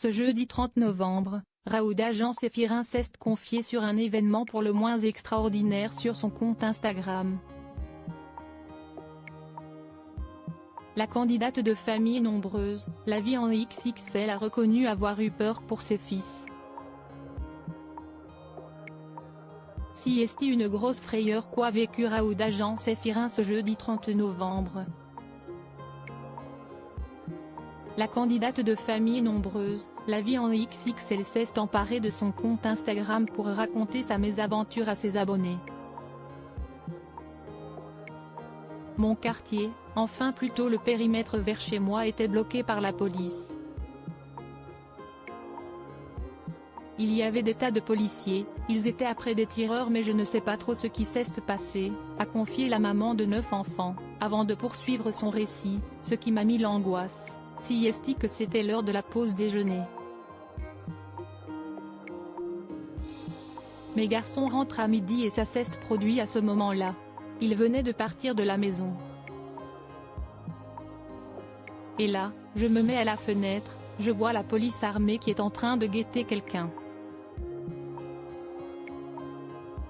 Ce jeudi 30 novembre, Raouda Jean Séphir s'est confié sur un événement pour le moins extraordinaire sur son compte Instagram. La candidate de famille nombreuse, la vie en XXL, a reconnu avoir eu peur pour ses fils. Si est une grosse frayeur qu'a vécu Raouda Jean Séphir ce jeudi 30 novembre. La candidate de famille nombreuse, la vie en XXL, s'est emparée de son compte Instagram pour raconter sa mésaventure à ses abonnés. Mon quartier, enfin plutôt le périmètre vers chez moi, était bloqué par la police. Il y avait des tas de policiers, ils étaient après des tireurs, mais je ne sais pas trop ce qui s'est passé, a confié la maman de 9 enfants, avant de poursuivre son récit, ce qui m'a mis l'angoisse. Si est que c'était l'heure de la pause déjeuner. Mes garçons rentrent à midi et ça s'est produit à ce moment-là. Ils venaient de partir de la maison. Et là, je me mets à la fenêtre, je vois la police armée qui est en train de guetter quelqu'un.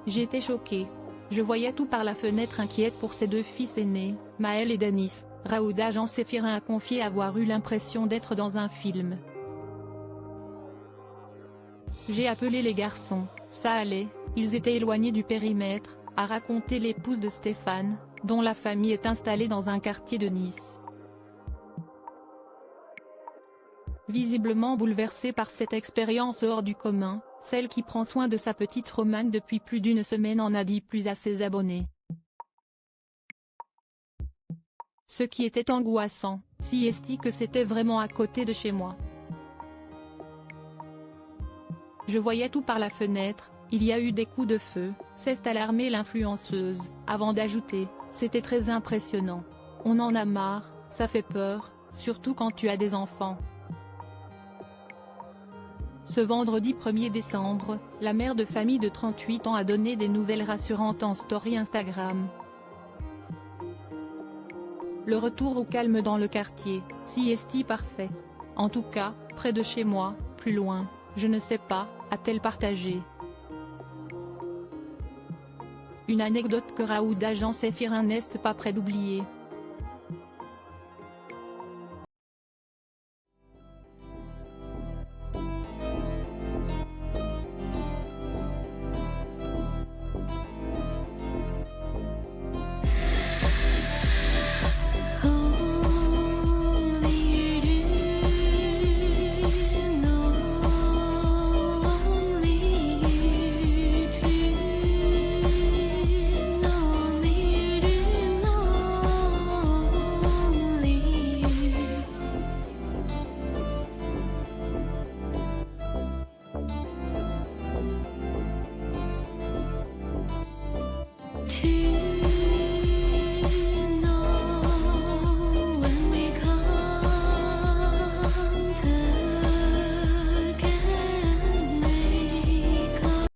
J'étais choquée. Je voyais tout par la fenêtre, inquiète pour ses 2 fils aînés, Maël et Denis. Raouda Jean Séphir a confié avoir eu l'impression d'être dans un film. J'ai appelé les garçons, ça allait, ils étaient éloignés du périmètre, a raconté l'épouse de Stéphane, dont la famille est installée dans un quartier de Nice. Visiblement bouleversée par cette expérience hors du commun, celle qui prend soin de sa petite Romane depuis plus d'1 semaine en a dit plus à ses abonnés. Ce qui était angoissant, si est que c'était vraiment à côté de chez moi. Je voyais tout par la fenêtre, il y a eu des coups de feu, s'est alarmée l'influenceuse, avant d'ajouter, c'était très impressionnant. On en a marre, ça fait peur, surtout quand tu as des enfants. Ce vendredi 1er décembre, la mère de famille de 38 ans a donné des nouvelles rassurantes en story Instagram. Le retour au calme dans le quartier, si est parfait. En tout cas, près de chez moi, plus loin, je ne sais pas, a-t-elle partagé. Une anecdote que Raouda Jean Séphir n'est pas près d'oublier.